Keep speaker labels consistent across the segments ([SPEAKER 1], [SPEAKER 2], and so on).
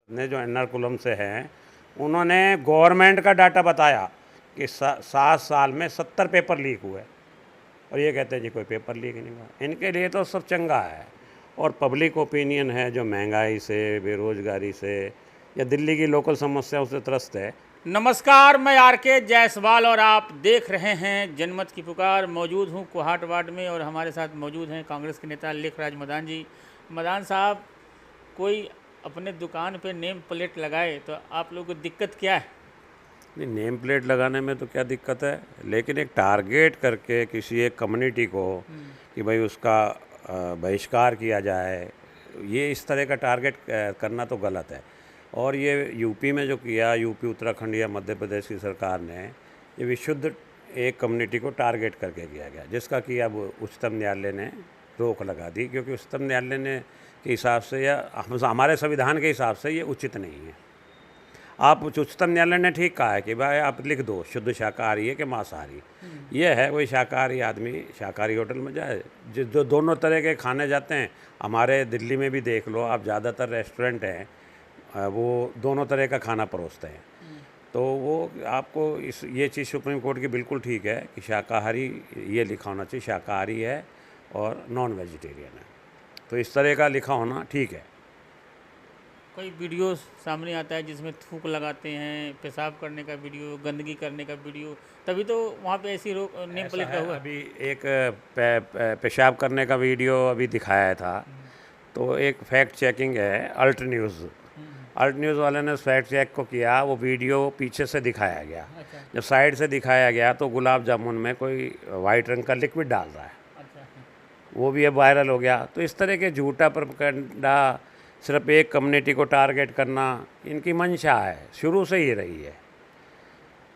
[SPEAKER 1] ने जो एर्नाकुलम से हैं, उन्होंने गवर्नमेंट का डाटा बताया कि 7 साल में 70 पेपर लीक हुए, और ये कहते हैं जी कोई पेपर लीक नहीं हुआ। इनके लिए तो सब चंगा है। और पब्लिक ओपिनियन है जो महंगाई से, बेरोजगारी से या दिल्ली की लोकल समस्याओं से त्रस्त है।
[SPEAKER 2] नमस्कार, मैं आर.के. जायसवाल और आप देख रहे हैं जनमत की पुकार। मौजूद हूँ कोहाट वार्ड में और हमारे साथ मौजूद हैं कांग्रेस के नेता लेखराज मदान जी। मदान साहब, कोई अपने दुकान पे नेम प्लेट लगाए तो आप लोगों को दिक्कत क्या है?
[SPEAKER 1] नहीं, नेम प्लेट लगाने में तो क्या दिक्कत है, लेकिन एक टारगेट करके किसी एक कम्युनिटी को कि भाई उसका बहिष्कार किया जाए, ये इस तरह का टारगेट करना तो गलत है। और ये यूपी में जो किया, यूपी, उत्तराखंड या मध्य प्रदेश की सरकार ने, ये विशुद्ध एक कम्युनिटी को टारगेट करके किया गया, जिसका कि अब उच्चतम न्यायालय ने रोक लगा दी, क्योंकि उच्चतम न्यायालय ने के हिसाब से या हमारे संविधान के हिसाब से ये उचित नहीं है। आप उच्चतम न्यायालय ने ठीक कहा है कि भाई आप लिख दो शुद्ध शाकाहारी है कि मांसाहारी। ये है, कोई शाकाहारी आदमी शाकाहारी होटल में जाए, जो दोनों तरह के खाने जाते हैं। हमारे दिल्ली में भी देख लो आप, ज़्यादातर रेस्टोरेंट हैं वो दोनों तरह का खाना परोसते हैं। तो वो आपको ये चीज़ सुप्रीम कोर्ट की बिल्कुल ठीक है कि शाकाहारी, ये लिखा होना चाहिए शाकाहारी है और नॉन वेजिटेरियन है, तो इस तरह का लिखा होना ठीक है।
[SPEAKER 2] कोई वीडियो सामने आता है जिसमें थूक लगाते हैं, पेशाब करने का वीडियो, गंदगी करने का वीडियो, तभी तो वहाँ पे ऐसी रोक नेम प्लेट का हुआ।
[SPEAKER 1] अभी एक पेशाब करने का वीडियो अभी दिखाया था, तो एक फैक्ट चेकिंग है, अल्ट न्यूज़ वाले ने फैक्ट चेक को किया, वो वीडियो पीछे से दिखाया गया।
[SPEAKER 2] अच्छा।
[SPEAKER 1] जब साइड से दिखाया गया तो गुलाब जामुन में कोई वाइट रंग का लिक्विड डाल रहा है,
[SPEAKER 2] अच्छा।
[SPEAKER 1] वो भी अब वायरल हो गया। तो इस तरह के झूठा प्रोपेगेंडा, सिर्फ एक कम्युनिटी को टारगेट करना, इनकी मंशा है, शुरू से ही रही है।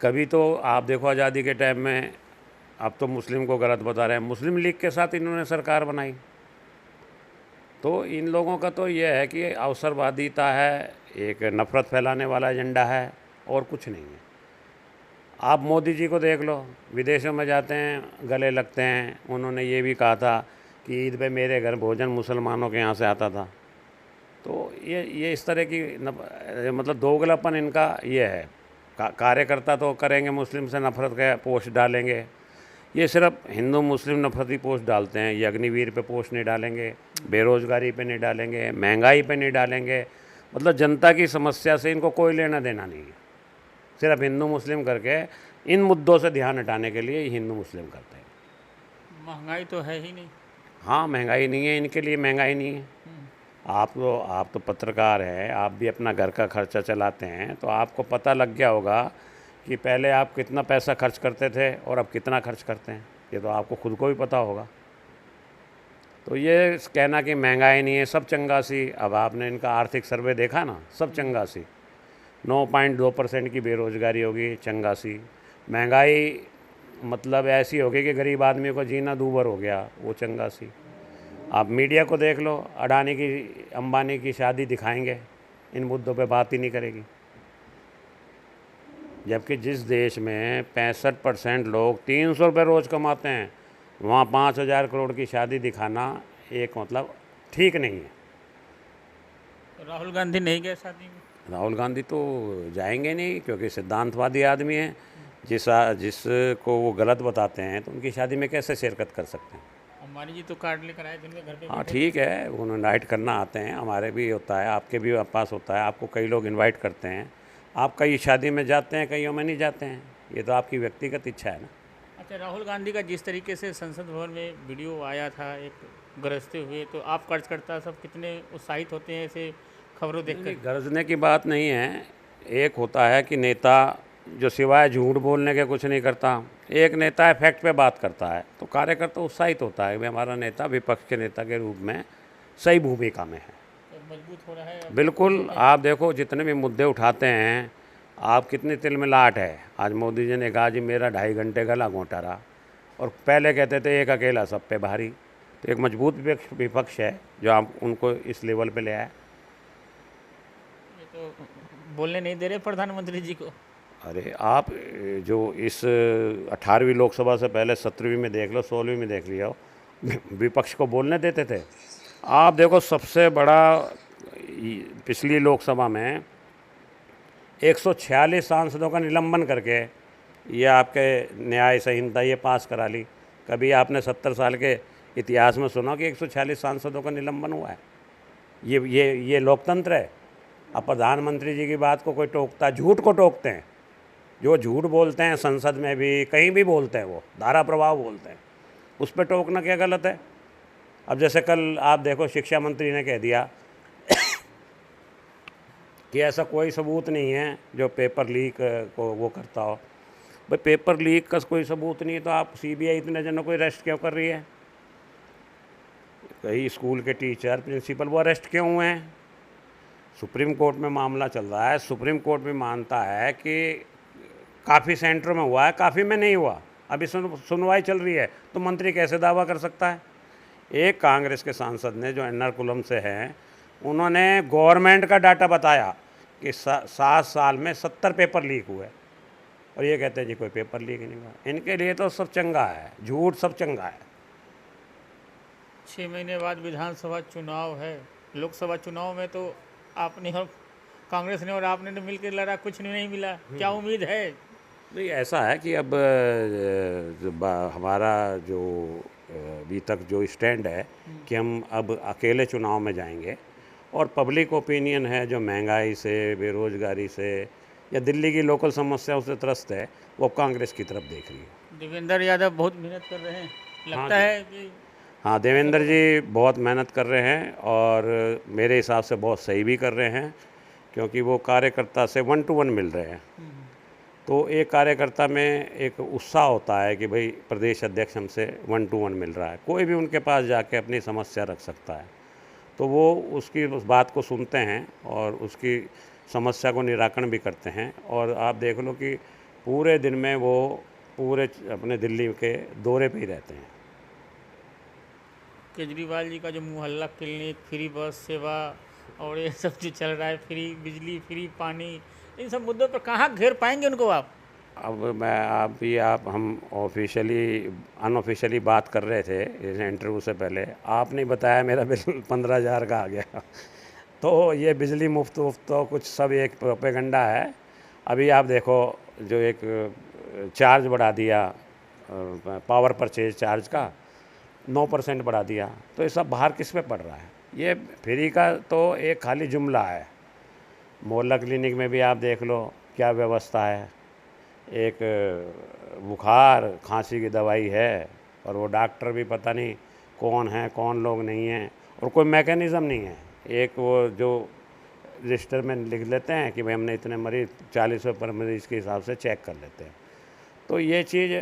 [SPEAKER 1] कभी तो आप देखो आज़ादी के टाइम में, अब तो मुस्लिम को गलत बता रहे हैं, मुस्लिम लीग के साथ इन्होंने सरकार बनाई। तो इन लोगों का तो ये है कि अवसरवादिता है, एक नफ़रत फैलाने वाला एजेंडा है, और कुछ नहीं है। आप मोदी जी को देख लो, विदेशों में जाते हैं, गले लगते हैं। उन्होंने ये भी कहा था कि ईद पे मेरे घर भोजन मुसलमानों के यहाँ से आता था। तो ये इस तरह की मतलब दोगलापन इनका ये है। कार्यकर्ता तो करेंगे, मुस्लिम से नफ़रत का पोस्ट डालेंगे, ये सिर्फ हिंदू मुस्लिम नफरती पोस्ट डालते हैं। ये अग्निवीर पे पोस्ट नहीं डालेंगे, बेरोज़गारी पे नहीं डालेंगे, महंगाई पे नहीं डालेंगे। मतलब जनता की समस्या से इनको कोई लेना देना नहीं है। सिर्फ हिंदू मुस्लिम करके इन मुद्दों से ध्यान हटाने के लिए हिंदू मुस्लिम करते हैं।
[SPEAKER 2] महंगाई तो है ही नहीं।
[SPEAKER 1] हाँ, महंगाई नहीं है, इनके लिए महंगाई नहीं है। आप तो पत्रकार हैं, आप भी अपना घर का खर्चा चलाते हैं, तो आपको पता लग गया होगा कि पहले आप कितना पैसा खर्च करते थे और अब कितना खर्च करते हैं। ये तो आपको खुद को भी पता होगा। तो ये कहना कि महंगाई नहीं है, सब चंगा सी, अब आपने इनका आर्थिक सर्वे देखा ना, सब चंगा सी। 9.2% की बेरोज़गारी होगी, चंगा सी। महंगाई मतलब ऐसी होगी कि गरीब आदमी को जीना दूभर हो गया, वो चंगा सी। आप मीडिया को देख लो, अडानी की, अंबानी की शादी दिखाएंगे, इन मुद्दों पे बात ही नहीं करेगी। जबकि जिस देश में 65% लोग 300 रुपये रोज़ कमाते हैं, वहाँ 5,000 करोड़ की शादी दिखाना एक मतलब ठीक नहीं है।
[SPEAKER 2] राहुल गांधी नहीं गए शादी में?
[SPEAKER 1] राहुल गांधी तो जाएंगे नहीं, क्योंकि सिद्धांतवादी आदमी हैं। जिसको वो गलत बताते हैं तो उनकी शादी में कैसे शिरकत कर सकते हैं।
[SPEAKER 2] अंबानी जी तो कार्ड लेकर आए थे उनके घर पे।
[SPEAKER 1] हाँ ठीक है, उन्हें इनवाइट करना आते हैं, हमारे भी होता है, आपके भी पास होता है, आपको कई लोग इनवाइट करते हैं। आप कई शादी में जाते हैं, कईयों में नहीं जाते हैं, ये तो आपकी व्यक्तिगत इच्छा है ना।
[SPEAKER 2] अच्छा, राहुल गांधी का जिस तरीके से संसद भवन में वीडियो आया था एक गरजते हुए, तो आप कार्यकर्ता सब कितने उत्साहित होते हैं ऐसे खबरों देखकर?
[SPEAKER 1] गरजने की बात नहीं है। एक होता है कि नेता जो सिवाय झूठ बोलने के कुछ नहीं करता, एक नेता है फैक्ट पे बात करता है, तो कार्यकर्ता उत्साहित होता है कि हमारा नेता विपक्ष के नेता के रूप में सही भूमिका में है,
[SPEAKER 2] मजबूत हो रहा है।
[SPEAKER 1] बिल्कुल। आप देखो जितने भी मुद्दे उठाते हैं, आप कितनी तिलमिलाट है। आज मोदी जी ने कहा जी मेरा 2.5 घंटे गला घोंटा रहा, और पहले कहते थे एक अकेला सब पे भारी। तो एक मजबूत विपक्ष है जो आप उनको इस लेवल पे ले आए।
[SPEAKER 2] ये तो बोलने नहीं दे रहे प्रधानमंत्री जी को।
[SPEAKER 1] अरे आप जो इस 18वीं लोकसभा से पहले 17वीं में देख लो, 16वीं में देख लिया हो, विपक्ष को बोलने देते थे। आप देखो सबसे बड़ा पिछली लोकसभा में 146 सांसदों का निलंबन करके ये आपके न्याय संहिता ये पास करा ली। कभी आपने 70 साल के इतिहास में सुना कि 146 सांसदों का निलंबन हुआ है? ये लोकतंत्र है? अब प्रधानमंत्री जी की बात को कोई टोकता, झूठ को टोकते हैं। जो झूठ बोलते हैं संसद में भी, कहीं भी बोलते हैं, वो धारा प्रभाव बोलते हैं, उस पर टोकना क्या गलत है? अब जैसे कल आप देखो शिक्षा मंत्री ने कह दिया कि ऐसा कोई सबूत नहीं है जो पेपर लीक को वो करता हो। भाई पेपर लीक का कोई सबूत नहीं है तो आप सीबीआई इतने जनों को अरेस्ट क्यों कर रही है? कई स्कूल के टीचर, प्रिंसिपल, वो अरेस्ट क्यों हुए हैं? सुप्रीम कोर्ट में मामला चल रहा है, सुप्रीम कोर्ट भी मानता है कि काफ़ी सेंटरों में हुआ है, काफ़ी में नहीं हुआ। अभी सुनवाई चल रही है, तो मंत्री कैसे दावा कर सकता है? एक कांग्रेस के सांसद ने जो एर्नाकुलम से हैं, उन्होंने गवर्नमेंट का डाटा बताया कि 7 साल में 70 पेपर लीक हुए, और ये कहते हैं जी कोई पेपर लीक नहीं हुआ। इनके लिए तो सब चंगा है, झूठ सब चंगा है।
[SPEAKER 2] 6 महीने बाद विधानसभा चुनाव है। लोकसभा चुनाव में तो आपने और कांग्रेस ने और आपने तो मिलकर लड़ा, कुछ नहीं मिला। क्या उम्मीद है?
[SPEAKER 1] नहीं, ऐसा है कि अब हमारा जो अभी तक जो स्टैंड है कि हम अब अकेले चुनाव में जाएंगे, और पब्लिक ओपिनियन है जो महंगाई से, बेरोजगारी से या दिल्ली की लोकल समस्याओं से त्रस्त है, वो कांग्रेस की तरफ देख रही है।
[SPEAKER 2] देवेंद्र यादव बहुत मेहनत कर रहे हैं, लगता है कि
[SPEAKER 1] हाँ, देवेंद्र जी बहुत मेहनत कर रहे हैं और मेरे हिसाब से बहुत सही भी कर रहे हैं, क्योंकि वो कार्यकर्ता से 1 to 1 मिल रहे हैं। तो एक कार्यकर्ता में एक उत्साह होता है कि भाई प्रदेश अध्यक्ष हमसे 1 to 1 मिल रहा है, कोई भी उनके पास जाके अपनी समस्या रख सकता है, तो वो उसकी उस बात को सुनते हैं और उसकी समस्या को निराकरण भी करते हैं। और आप देख लो कि पूरे दिन में वो पूरे अपने दिल्ली के दौरे पे ही रहते हैं।
[SPEAKER 2] केजरीवाल जी का जो मोहल्ला क्लिनिक, फ्री बस सेवा और ये सब जो चल रहा है, फ्री बिजली, फ्री पानी, इन सब मुद्दों पर कहाँ घेर पाएंगे उनको आप?
[SPEAKER 1] अब मैं हम ऑफिशियली अनऑफिशियली बात कर रहे थे इस इंटरव्यू से पहले, आपने बताया मेरा बिल 15,000 का आ गया। तो ये बिजली मुफ्त तो कुछ सब एक प्रोपेगेंडा है। अभी आप देखो जो एक चार्ज बढ़ा दिया, पावर परचेज चार्ज का 9% बढ़ा दिया, तो ये सब बाहर किस पे पड़ रहा है? ये फ्री का तो एक खाली जुमला है। मोहल्ला क्लिनिक में भी आप देख लो क्या व्यवस्था है। एक बुखार खांसी की दवाई है और वो डॉक्टर भी पता नहीं कौन है कौन लोग नहीं हैं, और कोई मैकेनिज़्म नहीं है। एक वो जो रजिस्टर में लिख लेते हैं कि भाई हमने इतने मरीज़ 40 पर मरीज़ के हिसाब से चेक कर लेते हैं। तो ये चीज़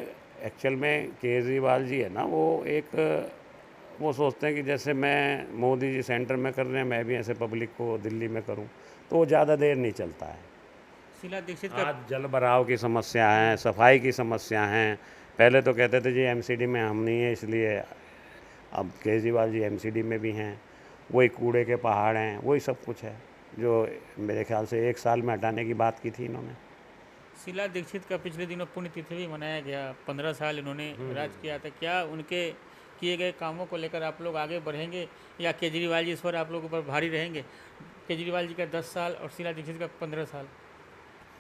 [SPEAKER 1] एक्चुअल में केजरीवाल जी है ना, वो सोचते हैं कि जैसे मैं मोदी जी सेंटर में कर रहे हैं, मैं भी ऐसे पब्लिक को दिल्ली में करूं, तो वो ज़्यादा देर नहीं चलता है।
[SPEAKER 2] शीला दीक्षित का
[SPEAKER 1] आज जल भराव की समस्या है, सफाई की समस्या हैं। पहले तो कहते थे जी एमसीडी में हम नहीं है इसलिए, अब केजरीवाल जी एमसीडी में भी हैं। वही कूड़े के पहाड़ हैं, वही सब कुछ है जो मेरे ख्याल से 1 साल में हटाने की बात की थी इन्होंने।
[SPEAKER 2] शीला दीक्षित का पिछले दिनों पुण्यतिथि भी मनाया गया। 15 साल इन्होंने राज किया था। क्या उनके किए गए कामों को लेकर आप लोग आगे बढ़ेंगे या केजरीवाल जी इस पर आप लोगों पर भारी रहेंगे? केजरीवाल जी का 10 साल और शीला दीक्षित का 15 साल।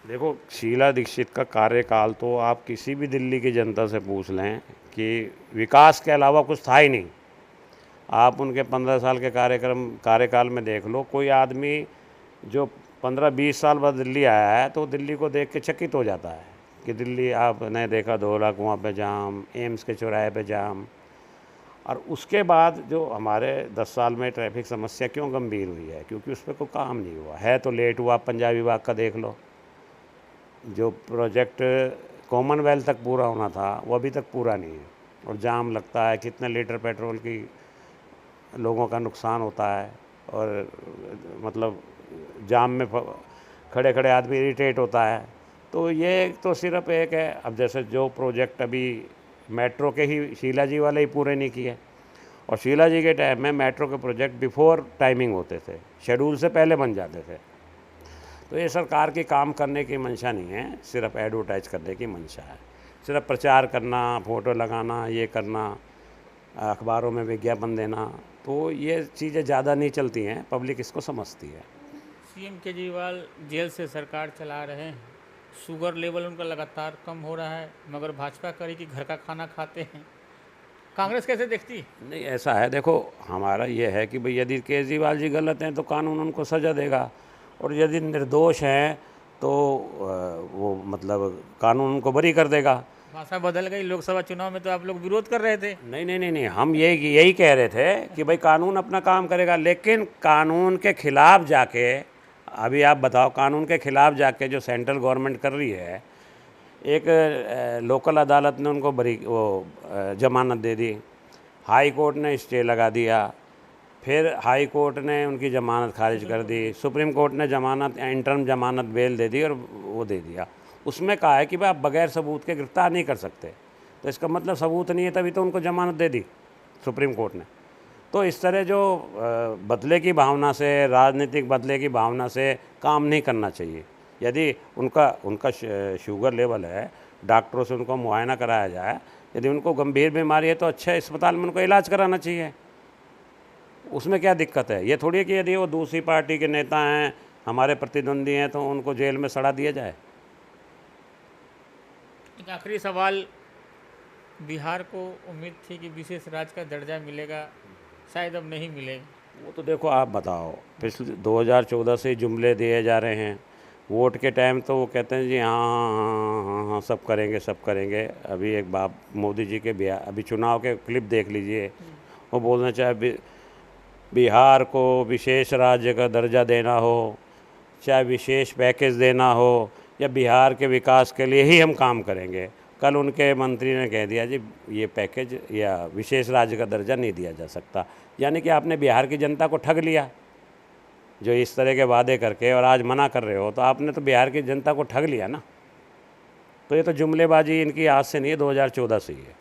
[SPEAKER 1] देखो, शीला दीक्षित का कार्यकाल तो आप किसी भी दिल्ली की जनता से पूछ लें कि विकास के अलावा कुछ था ही नहीं। आप उनके 15 साल के कार्यकाल में देख लो, कोई आदमी जो 15-20 साल बाद दिल्ली आया है तो दिल्ली को देख के चकित हो जाता है कि दिल्ली आपने देखा धौला कुआं पे जाम, एम्स के चौराहे पे जाम। और उसके बाद जो हमारे 10 साल में ट्रैफिक समस्या क्यों गंभीर हुई है? क्योंकि उस पर कोई काम नहीं हुआ है। तो लेट हुआ। पंजाब विभाग का देख लो, जो प्रोजेक्ट कॉमनवेल्थ तक पूरा होना था वो अभी तक पूरा नहीं है, और जाम लगता है। कितने लीटर पेट्रोल की लोगों का नुकसान होता है, और मतलब जाम में खड़े खड़े आदमी इरिटेट होता है। तो ये तो सिर्फ एक है। अब जैसे जो प्रोजेक्ट अभी मेट्रो के ही शीला जी वाले ही पूरे नहीं किए, और शीला जी के टाइम में मेट्रो के प्रोजेक्ट बिफोर टाइमिंग होते थे, शेड्यूल से पहले बन जाते थे। तो ये सरकार की काम करने की मंशा नहीं है, सिर्फ एडवर्टाइज करने की मंशा है। सिर्फ प्रचार करना, फ़ोटो लगाना, ये करना, अखबारों में विज्ञापन देना, तो ये चीज़ें ज़्यादा नहीं चलती हैं, पब्लिक इसको समझती है।
[SPEAKER 2] सीएम केजरीवाल जेल से सरकार चला रहे हैं, शुगर लेवल उनका लगातार कम हो रहा है, मगर भाजपा करी कि घर का खाना खाते हैं। कांग्रेस कैसे देखती है?
[SPEAKER 1] नहीं, ऐसा है, देखो हमारा ये है कि भाई यदि केजरीवाल जी गलत हैं तो कानून उनको सज़ा देगा, और यदि निर्दोष हैं तो वो मतलब कानून उनको बरी कर देगा।
[SPEAKER 2] भाषा बदल गई। लोकसभा चुनाव में तो आप लोग विरोध कर रहे थे।
[SPEAKER 1] नहीं, हम यही कह रहे थे कि भाई कानून अपना काम करेगा, लेकिन कानून के खिलाफ जाके, अभी आप बताओ, कानून के खिलाफ जाके जो सेंट्रल गवर्नमेंट कर रही है, एक लोकल अदालत ने उनको जमानत दे दी, हाई कोर्ट ने स्टे लगा दिया, फिर हाई कोर्ट ने उनकी ज़मानत खारिज कर दी, सुप्रीम कोर्ट ने जमानत इंटर्म जमानत बेल दे दी और वो दे दिया। उसमें कहा है कि भाई आप बगैर सबूत के गिरफ्तार नहीं कर सकते, तो इसका मतलब सबूत नहीं है, तभी तो उनको जमानत दे दी सुप्रीम कोर्ट ने। तो इस तरह जो बदले की भावना से, राजनीतिक बदले की भावना से काम नहीं करना चाहिए। यदि उनका शुगर लेवल है, डॉक्टरों से उनको मुआयना कराया जाए, यदि उनको गंभीर बीमारी है तो अच्छे अस्पताल में उनको इलाज कराना चाहिए, उसमें क्या दिक्कत है। ये थोड़ी है कि यदि वो दूसरी पार्टी के नेता हैं, हमारे प्रतिद्वंदी हैं, तो उनको जेल में सड़ा दिया जाए।
[SPEAKER 2] एक आखिरी सवाल, बिहार को उम्मीद थी कि विशेष राज्य का दर्जा मिलेगा, शायद अब नहीं मिलेगा।
[SPEAKER 1] वो तो देखो, आप बताओ, पिछले 2014 से जुमले दिए जा रहे हैं, वोट के टाइम तो वो कहते हैं जी हाँ सब करेंगे। अभी एक बाप मोदी जी के अभी चुनाव के क्लिप देख लीजिए, वो बोलना चाहे बिहार को विशेष राज्य का दर्जा देना हो, चाहे विशेष पैकेज देना हो, या बिहार के विकास के लिए ही हम काम करेंगे। कल उनके मंत्री ने कह दिया जी ये पैकेज या विशेष राज्य का दर्जा नहीं दिया जा सकता। यानी कि आपने बिहार की जनता को ठग लिया, जो इस तरह के वादे करके और आज मना कर रहे हो, तो आपने तो बिहार की जनता को ठग लिया ना। तो ये तो जुमलेबाजी इनकी आज से नहीं है, 2014 से ही है।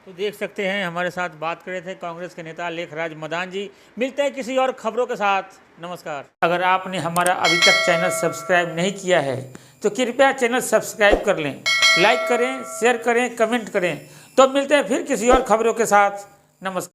[SPEAKER 2] तो देख सकते हैं, हमारे साथ बात कर रहे थे कांग्रेस के नेता लेखराज मदान जी। मिलते हैं किसी और खबरों के साथ। नमस्कार। अगर आपने हमारा अभी तक चैनल सब्सक्राइब नहीं किया है तो कृपया चैनल सब्सक्राइब कर लें, लाइक करें, शेयर करें, कमेंट करें। तो मिलते हैं फिर किसी और खबरों के साथ। नमस्कार।